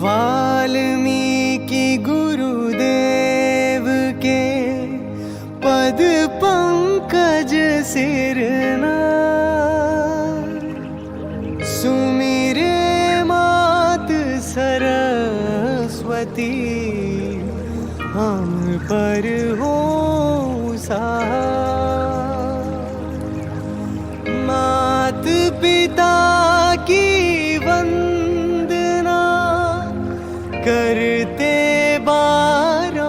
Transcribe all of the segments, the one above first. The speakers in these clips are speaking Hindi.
वाल्मीकि गुरुदेव के पद पंकज सिरना, सुमिरे मात सरस्वती हम पर हो सहाय। मात पिता की वंदना करते बारंबार,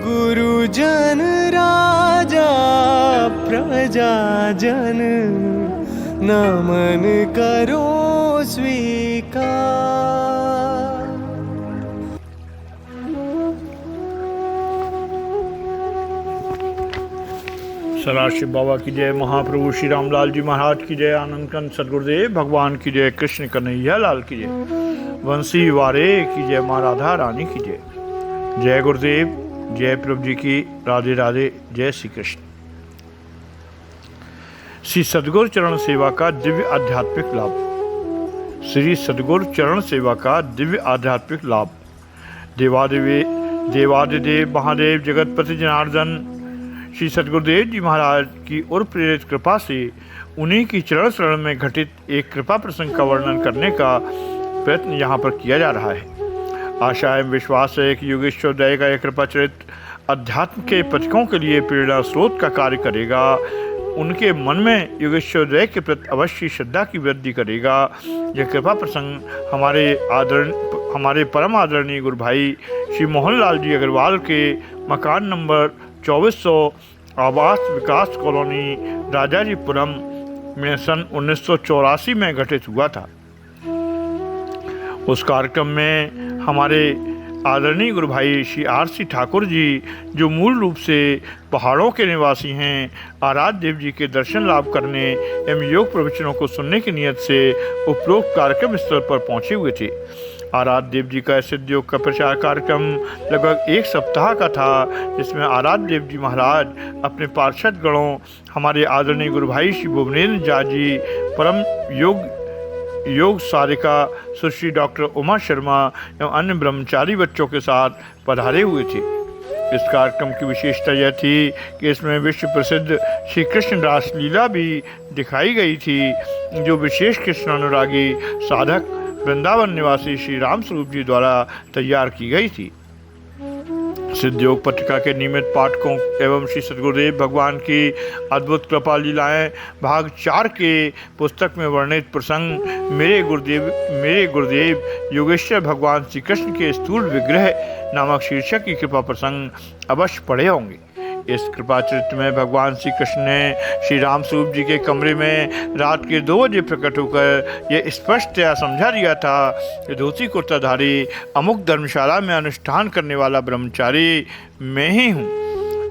गुरुजन राजा प्रजाजन नमन करो स्वीकार। सदाशिव बाबा की जय, महाप्रभु श्री रामलाल जी महाराज की जय, आनंद कंद सदगुरुदेव भगवान की जय, कृष्ण कन्हैया लाल की जय, वंशी वारे की जय, माँ राधा रानी की जय। जय गुरुदेव, जय प्रभु जी की, राधे राधे, जय श्री कृष्ण। श्री सदगुरु चरण सेवा का दिव्य आध्यात्मिक लाभ। श्री सदगुरु चरण सेवा का दिव्य आध्यात्मिक लाभ। देवादिदेव महादेव जगतपति जनार्दन श्री सदगुरुदेव जी महाराज की ओर प्रेरित कृपा से उन्हीं की चरण शरण में घटित एक कृपा प्रसंग का वर्णन करने का प्रयत्न यहाँ पर किया जा रहा है। आशा एवं विश्वास है कि योगेश्वर दया का यह कृपा चरित्र अध्यात्म के पथिकों के लिए प्रेरणा स्रोत का कार्य करेगा। उनके मन में योगेश्वर दया के प्रति अवश्य श्रद्धा की वृद्धि करेगा। यह कृपा प्रसंग हमारे परम आदरणीय गुरु भाई श्री मोहनलाल जी अग्रवाल के मकान नंबर 2400 आवास विकास कॉलोनी राजाजीपुरम में सन 1984 में घटित हुआ था। उस कार्यक्रम में हमारे आदरणीय गुरु भाई श्री आर.सी. ठाकुर जी, जो मूल रूप से पहाड़ों के निवासी हैं, आराध्य देव जी के दर्शन लाभ करने एवं योग प्रवचनों को सुनने की नियत से उपरोक्त कार्यक्रम स्थल पर पहुंचे हुए थे। आराध्य देव जी का सिद्ध योग का प्रचार कार्यक्रम लगभग एक सप्ताह का था, जिसमें आराध्य देव जी महाराज अपने पार्षद गणों, हमारे आदरणीय गुरु भाई श्री भुवनेन्द्र झा जी, परम योग सारिका सुश्री डॉक्टर उमा शर्मा एवं अन्य ब्रह्मचारी बच्चों के साथ पधारे हुए थे। इस कार्यक्रम की विशेषता यह थी कि इसमें विश्व प्रसिद्ध श्री कृष्ण रास लीला भी दिखाई गई थी, जो विशेष कृष्णानुरागी साधक वृंदावन निवासी श्री राम स्वरूप जी द्वारा तैयार की गई थी। सिद्ध योग पत्रिका के नियमित पाठकों एवं श्री सदगुरुदेव भगवान की अद्भुत कृपा लीलाएं भाग 4 के पुस्तक में वर्णित प्रसंग मेरे गुरुदेव योगेश्वर भगवान श्री कृष्ण के स्थूल विग्रह नामक शीर्षक की कृपा प्रसंग अवश्य पढ़े होंगे। इस कृपा चरित्र में भगवान श्री कृष्ण ने श्री राम स्वरूप जी के कमरे में रात के 2 बजे प्रकट होकर यह स्पष्टतया समझा दिया था कि धोती कुर्ताधारी अमुक धर्मशाला में अनुष्ठान करने वाला ब्रह्मचारी मैं ही हूँ।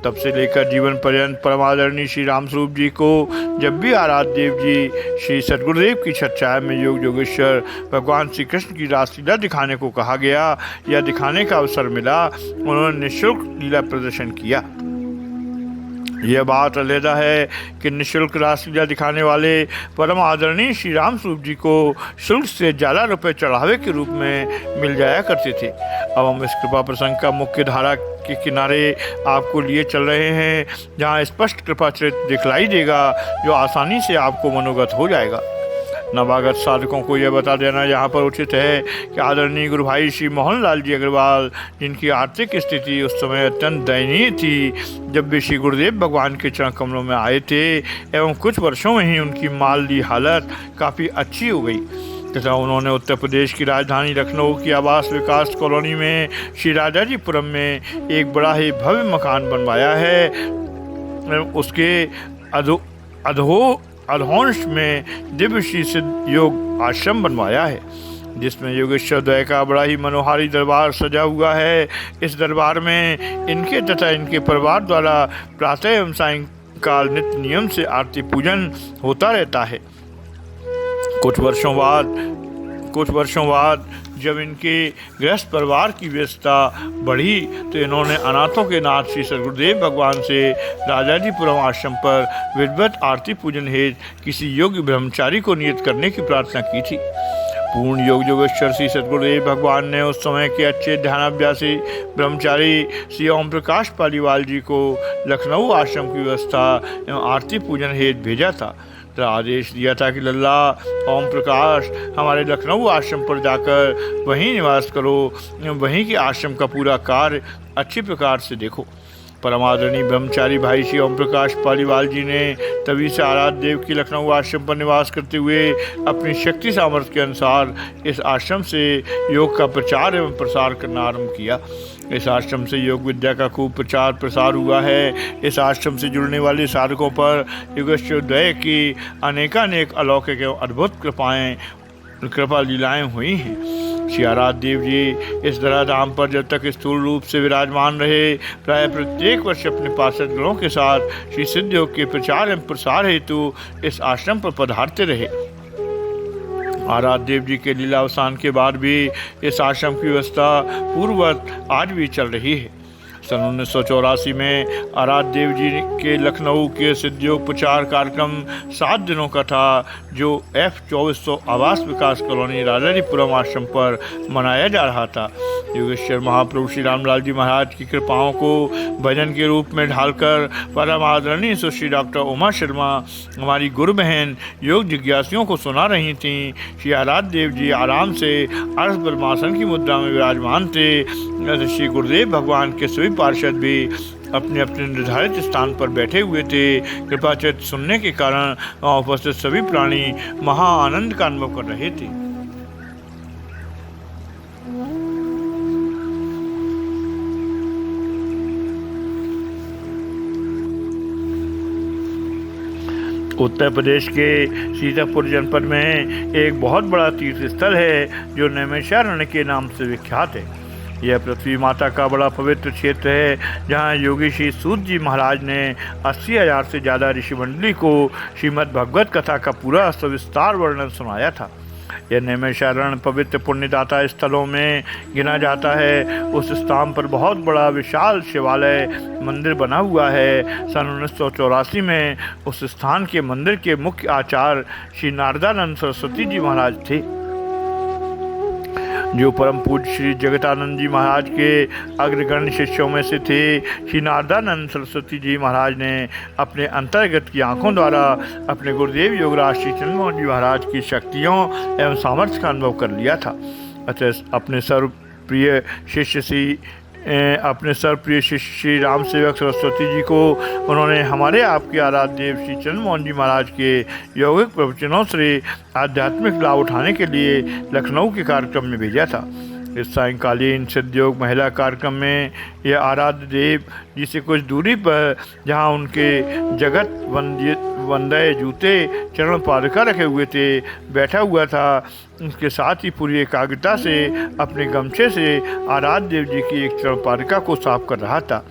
तब से लेकर जीवन पर्यंत परमादरणीय श्री राम स्वरूप जी को जब भी आराध्य देव जी श्री सदगुरुदेव की छाया में योगेश्वर भगवान श्री कृष्ण की रासलीला दिखाने को कहा गया या दिखाने का अवसर मिला, उन्होंने निःशुल्क लीला प्रदर्शन किया। यह बात अलहदा है कि निःशुल्क रासलीला दिखाने वाले परम आदरणीय श्री राम स्वरूप जी को शुल्क से ज़्यादा रुपये चढ़ावे के रूप में मिल जाया करते थे। अब हम इस कृपा प्रसंग का मुख्य धारा के किनारे आपको लिए चल रहे हैं, जहाँ स्पष्ट कृपा चरित्र दिखलाई देगा, जो आसानी से आपको मनोगत हो जाएगा। नवागत साधकों को यह बता देना यहाँ पर उचित है कि आदरणीय गुरु भाई श्री मोहनलाल जी अग्रवाल, जिनकी आर्थिक स्थिति उस समय अत्यंत दयनीय थी, जब भी श्री गुरुदेव भगवान के चरण कमलों में आए थे, एवं कुछ वर्षों में ही उनकी माली हालत काफ़ी अच्छी हो गई तथा उन्होंने उत्तर प्रदेश की राजधानी लखनऊ की आवास विकास कॉलोनी में श्री राजाजीपुरम में एक बड़ा ही भव्य मकान बनवाया है। उसके अधोंश में दिव्य श्री सिद्ध योग आश्रम बनवाया है, जिसमें योगेश्वर द्वय का बड़ा ही मनोहारी दरबार सजा हुआ है। इस दरबार में इनके तथा इनके परिवार द्वारा प्रातः एवं सायंकाल नित्य नियम से आरती पूजन होता रहता है। कुछ वर्षों बाद जब इनके गृहस्थ परिवार की व्यस्तता बढ़ी, तो इन्होंने अनाथों के नाथ श्री सदगुरुदेव भगवान से राजाजीपुरम आश्रम पर विधिवत आरती पूजन हेतु किसी योग्य ब्रह्मचारी को नियत करने की प्रार्थना की थी। पूर्ण योग योगेश्वर श्री सद्गुरुदेव भगवान ने उस समय के अच्छे ध्यानाभ्यासी ब्रह्मचारी श्री ओम प्रकाश पालीवाल जी को लखनऊ आश्रम की व्यवस्था एवं आरती पूजन हेतु भेजा था। तो आदेश दिया था कि लल्ला ओम प्रकाश हमारे लखनऊ आश्रम पर जाकर वहीं निवास करो, वहीं के आश्रम का पूरा कार्य अच्छी प्रकार से देखो। परमादरणीय ब्रह्मचारी भाई श्री ओम प्रकाश पालीवाल जी ने तभी से आराध्य देव की लखनऊ आश्रम पर निवास करते हुए अपनी शक्ति सामर्थ्य के अनुसार इस आश्रम से योग का प्रचार एवं प्रसार करना आरंभ किया। इस आश्रम से योग विद्या का खूब प्रचार प्रसार हुआ है। इस आश्रम से जुड़ने वाले साधकों पर योगेश्वरोदय की अनेकानेक अलौकिक एवं अद्भुत कृपा लीलाएं हुई हैं। श्री आराध्य देव जी इस धराधाम पर जब तक स्थूल रूप से विराजमान रहे, प्राय प्रत्येक वर्ष अपने पार्षद गणों के साथ श्री सिद्ध योग के प्रचार एवं प्रसार हेतु इस आश्रम पर पधारते रहे। आराध्य देव जी के लीलावसान के बाद भी इस आश्रम की व्यवस्था पूर्ववत आज भी चल रही है। सन 1984 में आराध्य देव जी के लखनऊ के सिद्धयोग प्रचार कार्यक्रम 7 दिनों का था, जो F2400 आवास विकास कॉलोनी राजारीपुरम आश्रम पर मनाया जा रहा था। योगेश्वर महाप्रभु श्री रामलाल जी महाराज की कृपाओं को भजन के रूप में ढालकर परम आदरणीय सुश्री डॉक्टर उमा शर्मा हमारी गुरु बहन योग जिज्ञासियों को सुना रही थीं। श्री आराध्य देव जी आराम से अर्ध ब्रह्मासन की मुद्रा में विराजमान थे। श्री गुरुदेव भगवान के सभी पार्षद भी अपने अपने निर्धारित स्थान पर बैठे हुए थे। कृपा चरित्र सुनने के कारण वहाँ उपस्थित सभी प्राणी महा आनंद का अनुभव कर रहे थे। उत्तर प्रदेश के सीतापुर जनपद में एक बहुत बड़ा तीर्थ स्थल है जो नैमिषारण्य के नाम से विख्यात है। यह पृथ्वी माता का बड़ा पवित्र क्षेत्र है, जहाँ योगी श्री सूत जी महाराज ने 80,000 से ज़्यादा ऋषि मंडली को श्रीमद् भगवत कथा का पूरा सविस्तार वर्णन सुनाया था। यह नैमिषारण्य पवित्र पुण्यदाता स्थलों में गिना जाता है। उस स्थान पर बहुत बड़ा विशाल शिवालय मंदिर बना हुआ है। सन 1984 में उस स्थान के मंदिर के मुख्य आचार्य श्री नारदानंद सरस्वती जी महाराज थे, जो परम पूज्य श्री जगतानंद जी महाराज के अग्रगण्य शिष्यों में से थे। श्री नारदानंद सरस्वती जी महाराज ने अपने अंतर्गत की आंखों द्वारा अपने गुरुदेव योगराज श्री चंद्रमोहन जी महाराज की शक्तियों एवं सामर्थ्य का अनुभव कर लिया था। अतः अपने सर्वप्रिय शिष्य श्री राम सेवक सरस्वती जी को उन्होंने हमारे आपके आराध्य देव श्री चंद्रमोहन जी महाराज के यौगिक प्रवचनों से आध्यात्मिक लाभ उठाने के लिए लखनऊ के कार्यक्रम में भेजा था। इस सायंकालीन सिद्धयोग महिला कार्यक्रम में यह आराध्य देव जी से कुछ दूरी पर, जहाँ उनके जगत वंदय जूते चरण पादुका रखे हुए थे, बैठा हुआ था। उसके साथ ही पूरी एकाग्रता से अपने गमछे से आराध्य देव जी की एक चरण पादुका को साफ कर रहा था।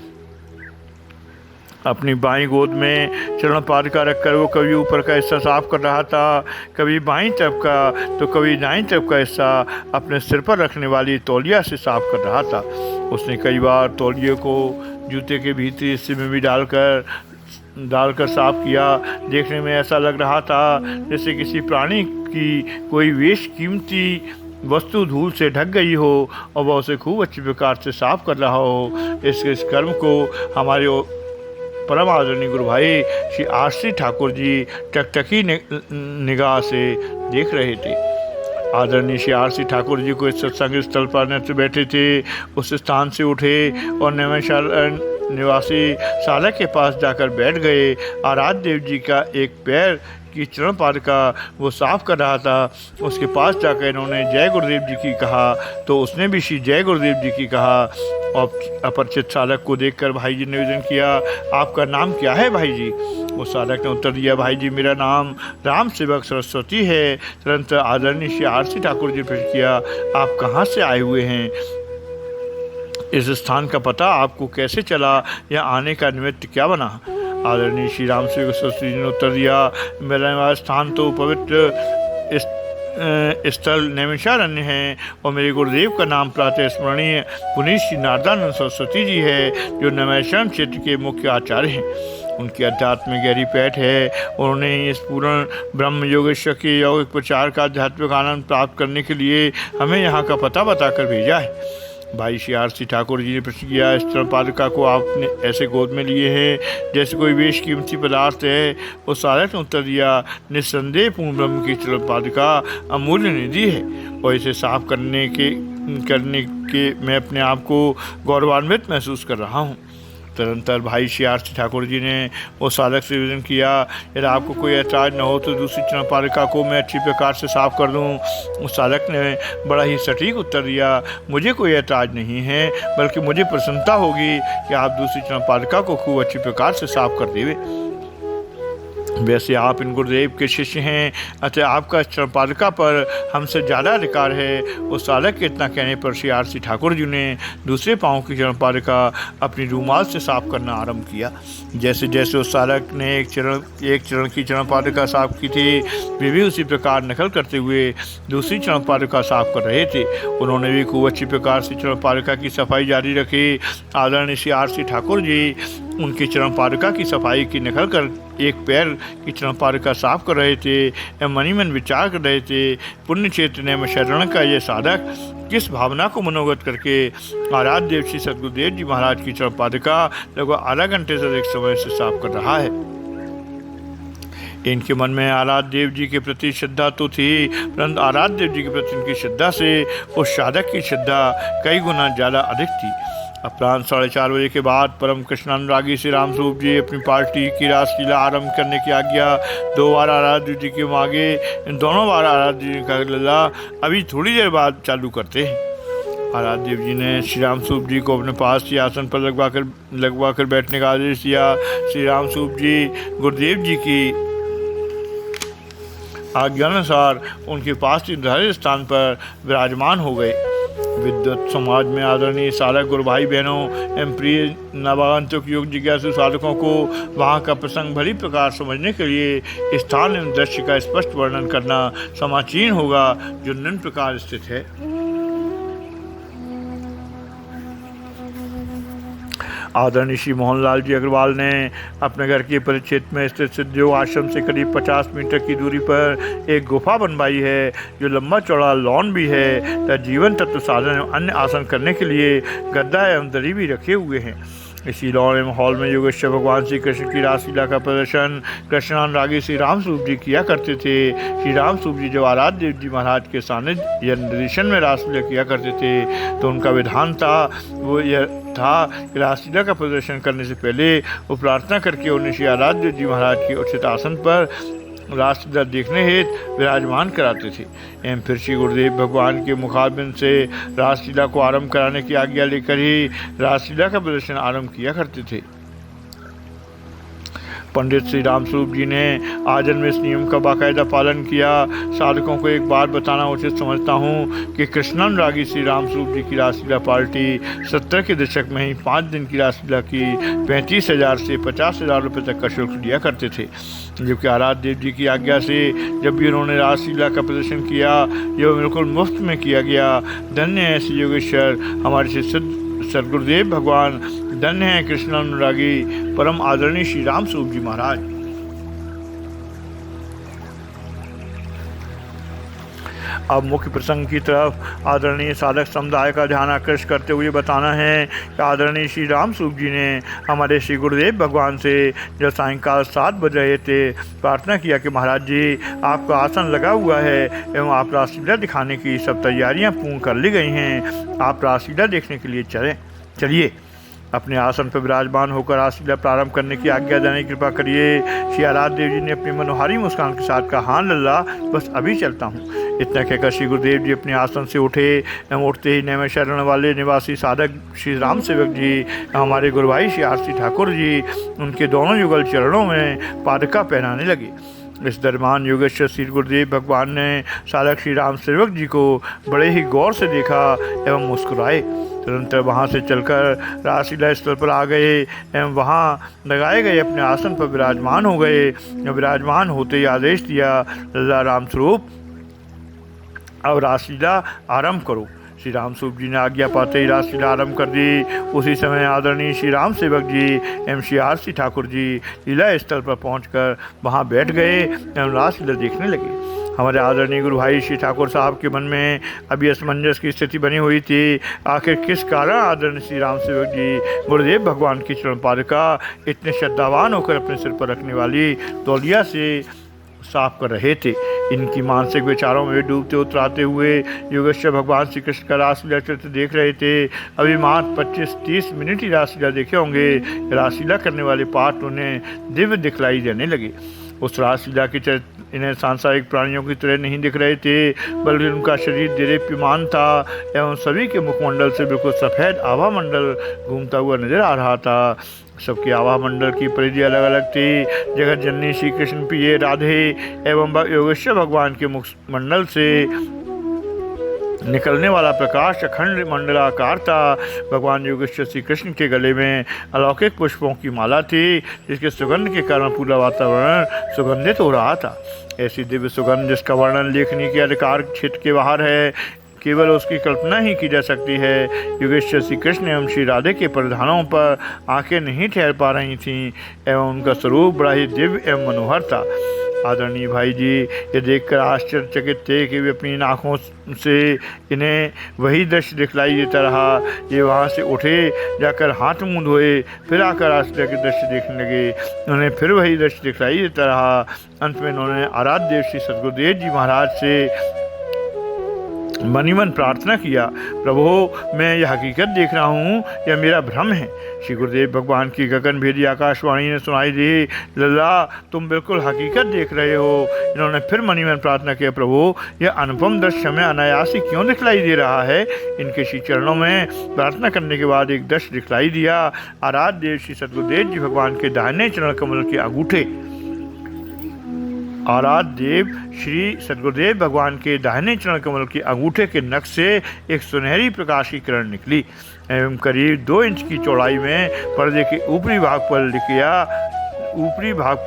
अपनी बाईं गोद में चरण पादुका रखकर वो कभी ऊपर का हिस्सा साफ कर रहा था, कभी बाईं तरफ का तो कभी दाईं तरफ का हिस्सा अपने सिर पर रखने वाली तौलिया से साफ कर रहा था। उसने कई बार तौलिए को जूते के भीतरी हिस्से में भी डालकर साफ किया। देखने में ऐसा लग रहा था जैसे किसी प्राणी की कोई कीमती वस्तु धूल से ढक गई हो और वह उसे खूब अच्छी प्रकार से साफ कर रहा हो। इस कर्म को हमारे परम आदरणीय गुरु भाई श्री आरसी ठाकुर जी टकटकी निगाह से देख रहे थे। आदरणीय श्री आरसी ठाकुर जी को इस सत्संग स्थल पर नेत्र बैठे थे। उस स्थान से उठे और नैमिषारण्य निवासी सालक के पास जाकर बैठ गए। आराध्य देव जी का एक पैर की चरण पादुका वो साफ कर रहा था। उसके पास जाकर इन्होंने जय गुरुदेव जी की कहा तो उसने भी श्री जय गुरुदेव जी की कहा। और अपरिचित साधक को देखकर भाई जी ने निवेदन किया, आपका नाम क्या है भाई जी? उस साधक ने उत्तर दिया, भाई जी मेरा नाम राम सेवक सरस्वती है। तुरंत आदरणीय श्री आरसी ठाकुर जी प्रश्न किया, आप कहाँ से आए हुए हैं? इस स्थान का पता आपको कैसे चला या आने का निमित्त क्या बना? आदरणीय श्री राम सेवक सरस्वती जी ने उत्तर दिया, मेरा स्थान तो पवित्र स्थल नैमिषारण्य है और मेरे गुरुदेव का नाम प्रातः स्मरणीय पुनीत श्री नारदानंद सरस्वती जी है, जो नैमिषारण्य क्षेत्र के मुख्य आचार्य हैं। उनकी अध्यात्म में गहरी पैठ है। उन्होंने इस पूर्ण ब्रह्म योगेश्वर के यौगिक प्रचार का आध्यात्मिक आनंद प्राप्त करने के लिए हमें यहाँ का पता बताकर भेजा है। भाई श्री आरसी ठाकुर जी ने प्रश्न किया, इस चरण पादुका को आपने ऐसे गोद में लिए हैं जैसे कोई बेश कीमती पदार्थ है। उस साधक ने उत्तर दिया, निस्संदेह पूर्ण ब्रह्म की चरण पादुका अमूल्य निधि है और इसे साफ करने के मैं अपने आप को गौरवान्वित महसूस कर रहा हूँ। तदनंतर भाई श्री आरसी ठाकुर जी ने उस साधक से निवेदन किया, यदि आपको कोई ऐतराज़ न हो तो दूसरी चरण पादुका को मैं अच्छी प्रकार से साफ कर दूं। उस साधक ने बड़ा ही सटीक उत्तर दिया, मुझे कोई ऐतराज़ नहीं है, बल्कि मुझे प्रसन्नता होगी कि आप दूसरी चरण पादुका को खूब अच्छी प्रकार से साफ कर देवे। वैसे आप इन गुरुदेव के शिष्य हैं, अतः आपका चरण पादुका पर हमसे ज़्यादा अधिकार है। उस साधक के इतना कहने पर श्री आरसी ठाकुर जी ने दूसरे पाँव की चरण पादुका अपनी रूमाल से साफ करना आरंभ किया। जैसे जैसे उस साधक ने एक चरण की चरण पादुका साफ की थी, वे भी उसी प्रकार नकल करते हुए दूसरी चरण पादुका साफ कर रहे थे। उन्होंने भी खूब अच्छी प्रकार से चरण पादुका की सफाई जारी रखी। आदरणीय श्री आरसी ठाकुर जी उनकी चरण पादुका की सफाई की नकल कर एक पैर की चरण पादुका साफ कर रहे थे एवं मनी मन विचार कर रहे थे, पुण्य क्षेत्र ने शरण का यह साधक किस भावना को मनोगत करके आराध्य देव श्री सद्गुरुदेव जी महाराज की चरण पादुका लगभग आधा घंटे से अधिक समय से साफ कर रहा है। इनके मन में आराध्य देव जी के प्रति श्रद्धा तो थी, परंतु आराध्य देव जी के प्रति इनकी श्रद्धा से उस साधक की श्रद्धा कई गुना ज़्यादा अधिक थी। अपराह्न 4:30 बजे के बाद परम कृष्णानुरागी श्री राम स्वरूप जी अपनी पार्टी की रासलीला आरंभ करने की आज्ञा 2 बार आराध्य जी के मांगे। इन दोनों बार आराध्य जी का लीला अभी थोड़ी देर बाद चालू करते हैं। आराध्य देव जी ने श्री राम स्वरूप जी को अपने पास ही आसन पर लगवा कर बैठने का आदेश दिया। श्री राम स्वरूप जी गुरुदेव जी की आज्ञानुसार उनके पास ही निर्धारित स्थान पर विराजमान हो गए। विद्वत समाज में आदरणीय साधक गुरु भाई बहनों एवं प्रिय नवागंतुक योग जिज्ञासु साधकों को वहाँ का प्रसंग भली प्रकार समझने के लिए स्थान एवं दृश्य का स्पष्ट वर्णन करना समाचीन होगा, जो निम्न प्रकार स्थित है। आदरणीय श्री मोहनलाल जी अग्रवाल ने अपने घर के परिक्षेत्र में स्थित सिद्धयोग आश्रम से करीब 50 मीटर की दूरी पर एक गुफा बनवाई है, जो लंबा चौड़ा लॉन भी है तथा जीवन तत्व साधन एवं अन्य आसन करने के लिए गद्दा एवं दरी भी रखे हुए हैं। इसी लॉन एवं हॉल में योगेश्वर भगवान श्री कृष्ण की रासलीला का प्रदर्शन कृष्णानुरागी श्री राम स्वरूप जी किया करते थे। श्री राम स्वरूप जी जब आराध्य देव जी महाराज के सानिध्य या निर्देशन में रासलीला किया करते थे तो उनका विधान था वो यह था कि रासलीला का प्रदर्शन करने से पहले वो प्रार्थना करके उन्हें श्री आराध्य देव जी महाराज के उचित आसन पर रासलीला देखने हेतु विराजमान कराते थे एवं फिर श्री गुरुदेव भगवान के मुखारबिंद से रासलीला को आरंभ कराने की आज्ञा लेकर ही रासलीला का प्रदर्शन आरंभ किया करते थे। पंडित श्री राम स्वरूप जी ने आजन्म में इस नियम का बाकायदा पालन किया। साधकों को एक बात बताना उचित समझता हूँ कि कृष्णानुरागी श्री राम स्वरूप जी की रासलीला पार्टी 70 के दशक में ही 5 दिन की रासलीला की 35,000 से 50,000 रुपये तक का शुल्क लिया करते थे, जबकि आराध्य देव जी की आज्ञा से जब भी उन्होंने रासलीला का प्रदर्शन किया यह बिल्कुल मुफ्त में किया गया। धन्य है श्री योगेश्वर हमारे श्री सद्गुरुदेव भगवान, धन्य है कृष्णानुरागी परम आदरणीय श्री राम स्वरूप जी महाराज। अब मुख्य प्रसंग की तरफ आदरणीय साधक समुदाय का ध्यान आकर्षित करते हुए बताना है कि आदरणीय श्री राम स्वरूप जी ने हमारे श्री गुरुदेव भगवान से जब सायंकाल 7 बज रहे थे प्रार्थना किया कि महाराज जी आपका आसन लगा हुआ है एवं आप रासलीला दिखाने की सब तैयारियां पूर्ण कर ली गई हैं, आप रासलीला देखने के लिए चलिए। अपने आसन पर विराजमान होकर रासलीला प्रारंभ करने की आज्ञा देने की कृपा करिए। श्री आराध्य देव जी ने अपनी मनोहारी मुस्कान के साथ कहा, हाँ लल्ला बस अभी चलता हूँ। इतना कहकर श्री गुरुदेव जी अपने आसन से उठे एवं उठते ही नए शरण वाले निवासी साधक श्री राम सेवक जी हमारे गुरु भाई श्री आरसी ठाकुर जी उनके दोनों युगल चरणों में पादुका पहनाने लगे। इस दरमियान योगेश्वर श्री गुरुदेव भगवान ने साधक श्री राम सेवक जी को बड़े ही गौर से देखा एवं मुस्कुराए। तुरंत वहाँ से चलकर रासलीला स्थल पर आ गए एवं वहाँ लगाए गए अपने आसन पर विराजमान हो गए। विराजमान होते ही आदेश दिया, लल्ला राम स्वरूप अब रासलीला आरंभ करो। श्री राम स्वरूप जी ने आज्ञा पाते ही रासलीला आरंभ कर दी। उसी समय आदरणीय श्री राम सेवक जी एवं श्री आरसी ठाकुर जी लीला स्थल पर पहुंचकर वहां बैठ गए एवं रासलीला देखने लगे। हमारे आदरणीय गुरु भाई श्री ठाकुर साहब के मन में अभी असमंजस की स्थिति बनी हुई थी। आखिर किस कारण आदरणीय श्री राम सेवक जी गुरुदेव भगवान की चरण पादुका इतने श्रद्धावान होकर अपने सिर पर रखने वाली तौलिया से साफ कर रहे थे। इनकी मानसिक विचारों में डूबते उतराते हुए योगेश्वर भगवान श्री कृष्ण का रासलीला चरित्र देख रहे थे। अभी मात्र 25-30 मिनट ही रासलीला देखे होंगे। रासलीला करने वाले पाठ उन्हें दिव्य दिखलाई देने लगे। उस रासलीला के चरित्र इन्हें सांसारिक प्राणियों की तरह नहीं दिख रहे थे, बल्कि उनका शरीर देदीप्यमान था एवं सभी के मुखमंडल से बिल्कुल सफ़ेद आभा मंडल घूमता हुआ नजर आ रहा था। सबके आभा मंडल की परिधि अलग अलग थी। जगत जननी श्री कृष्ण प्रिय राधे एवं योगेश्वर भगवान के मुख मंडल से निकलने वाला प्रकाश अखंड मंडलाकार था। भगवान योगेश्वर श्री कृष्ण के गले में अलौकिक पुष्पों की माला थी, जिसके सुगंध के कारण पूरा वातावरण सुगंधित हो रहा था। ऐसी दिव्य सुगंध जिसका वर्णन लेखनी के अधिकार क्षेत्र के बाहर है, केवल उसकी कल्पना ही की जा सकती है। योगेश्वर श्री कृष्ण एवं श्री राधे के परिधानों पर आंखें नहीं ठहर पा रही थीं एवं उनका स्वरूप बड़ा ही दिव्य एवं मनोहर था। आदरणीय भाई जी ये देखकर आश्चर्यचकित थे कि वे अपनी आँखों से इन्हें वही दृश्य दिखलाई देता रहा। ये वहाँ से उठे, जाकर हाथ मुँह धोए, फिर आकर आश्चर्य के दृश्य देखने लगे। उन्हें फिर वही दृश्य दिखलाई देता रहा। अंत में उन्होंने आराध्य देव श्री सद्गुरुदेव जी महाराज से मनी मन प्रार्थना किया, प्रभु मैं यह हकीकत देख रहा हूँ यह मेरा भ्रम है। श्री गुरुदेव भगवान की गगनभेदी आकाशवाणी ने सुनाई दी, लल्ला तुम बिल्कुल हकीकत देख रहे हो। इन्होंने फिर मनी मन प्रार्थना किया, प्रभु यह अनुपम दृश्य हमें अनायास ही क्यों दिखलाई दे रहा है। इनके श्री चरणों में प्रार्थना करने के बाद एक दृश्य दिखलाई दिया। आराध्य देव श्री सद्गुरुदेव जी भगवान के दाहिने चरण कमल के अंगूठे आराध्य देव श्री सद्गुरुदेव भगवान के दाहिने चरण कमल के अंगूठे के नख से एक सुनहरी प्रकाश की किरण निकली एवं करीब 2 इंच की चौड़ाई में पर्दे के ऊपरी भाग पर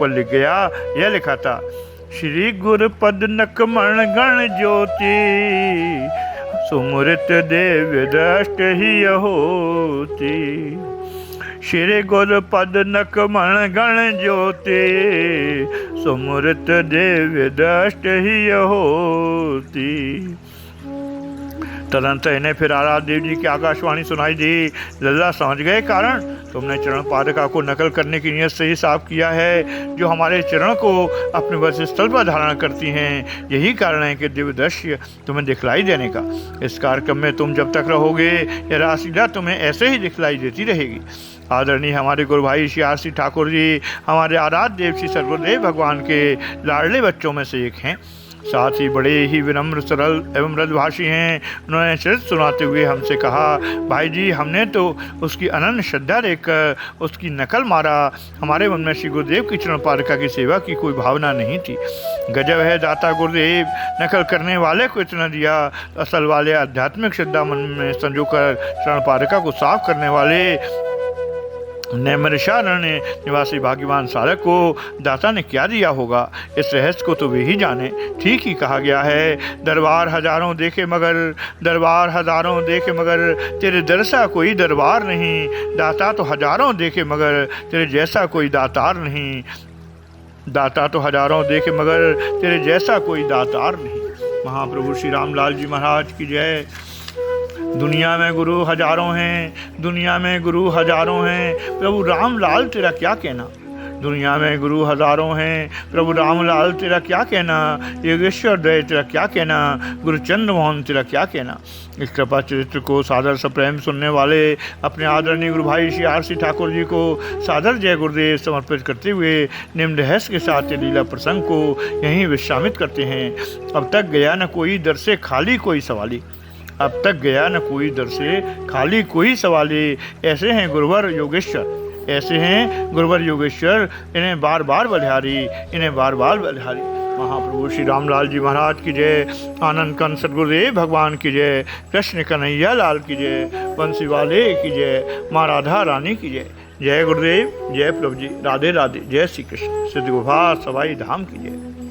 लिख गया। यह लिखा था, श्री गुरु पद नकमण गण ज्योति सुमृत देव दृष्ट ही होती। श्री गुरु पद नकमण गण ज्योति सुमृत देव दृष्ट ही होती। तदंतर इन्हें फिर आराध्य देव जी की आकाशवाणी सुनाई दी, लल्ला समझ गए कारण, तुमने चरण पादुका को नकल करने की नियत से ही साफ किया है, जो हमारे चरण को अपने वर्ष स्थल पर धारण करती हैं। यही कारण है कि दिव्य दृश्य तुम्हें दिखलाई देने का। इस कार्यक्रम में तुम जब तक रहोगे यह रासलीला तुम्हें ऐसे ही दिखलाई देती रहेगी। आदरणीय हमारे गुरु भाई श्री आरसी ठाकुर जी हमारे आराध्य देव श्री सद्गुरुदेव भगवान के लाडले बच्चों में से एक हैं। साथ ही बड़े ही विनम्र, सरल एवं मृदुभाषी हैं। उन्होंने चरित्र सुनाते हुए हमसे कहा, भाई जी हमने तो उसकी अनन्य श्रद्धा देखकर उसकी नकल मारा। हमारे मन में श्री गुरुदेव की चरण पादुका की सेवा की कोई भावना नहीं थी। गजब है दाता गुरुदेव, नकल करने वाले को इतना दिया, असल वाले आध्यात्मिक श्रद्धा मन में संजोकर चरण पादुका को साफ करने वाले नैमिषारण्य निवासी भाग्यवान साधक को दाता ने क्या दिया होगा। इस रहस्य को तो वे ही जाने। ठीक ही कहा गया है, दरबार हजारों देखे मगर तेरे जैसा कोई दरबार नहीं। दाता तो हजारों देखे मगर तेरे जैसा कोई दातार नहीं। दाता तो हजारों देखे मगर तेरे जैसा कोई दातार नहीं। महाप्रभु श्री रामलाल जी महाराज की जय। दुनिया में गुरु हजारों हैं, दुनिया में गुरु हजारों हैं, प्रभु रामलाल तेरा क्या कहना। दुनिया में गुरु हजारों हैं, प्रभु रामलाल तेरा क्या कहना। योगेश्वर दय तेरा क्या कहना। गुरु चंद्र मोहन तेरा क्या कहना। इस कृपा चरित्र को सादर सप्रेम सुनने वाले अपने आदरणीय गुरु भाई श्री आरसी ठाकुर जी को सादर जय गुरुदेव समर्पित करते हुए निम्न रहस्य के साथ लीला प्रसंग को यहीं विश्रामित करते हैं। अब तक गया न कोई दर से खाली कोई सवाली। अब तक गया न कोई दर से खाली कोई सवाली। ऐसे हैं गुरुवर योगेश्वर, ऐसे हैं गुरुवर योगेश्वर, इन्हें बार बार बलिहारी, इन्हें बार बार बलिहारी। महाप्रभु श्री रामलाल जी महाराज की जय। आनंद कंद सद्गुरुदेव भगवान की जय। कृष्ण कन्हैया लाल की जय। बंसी वाले की जय। माँ राधा रानी की जय। जय गुरुदेव, जय प्रभु जी, राधे राधे, जय श्री कृष्ण। सिद्ध गुफा सवाई धाम की जय।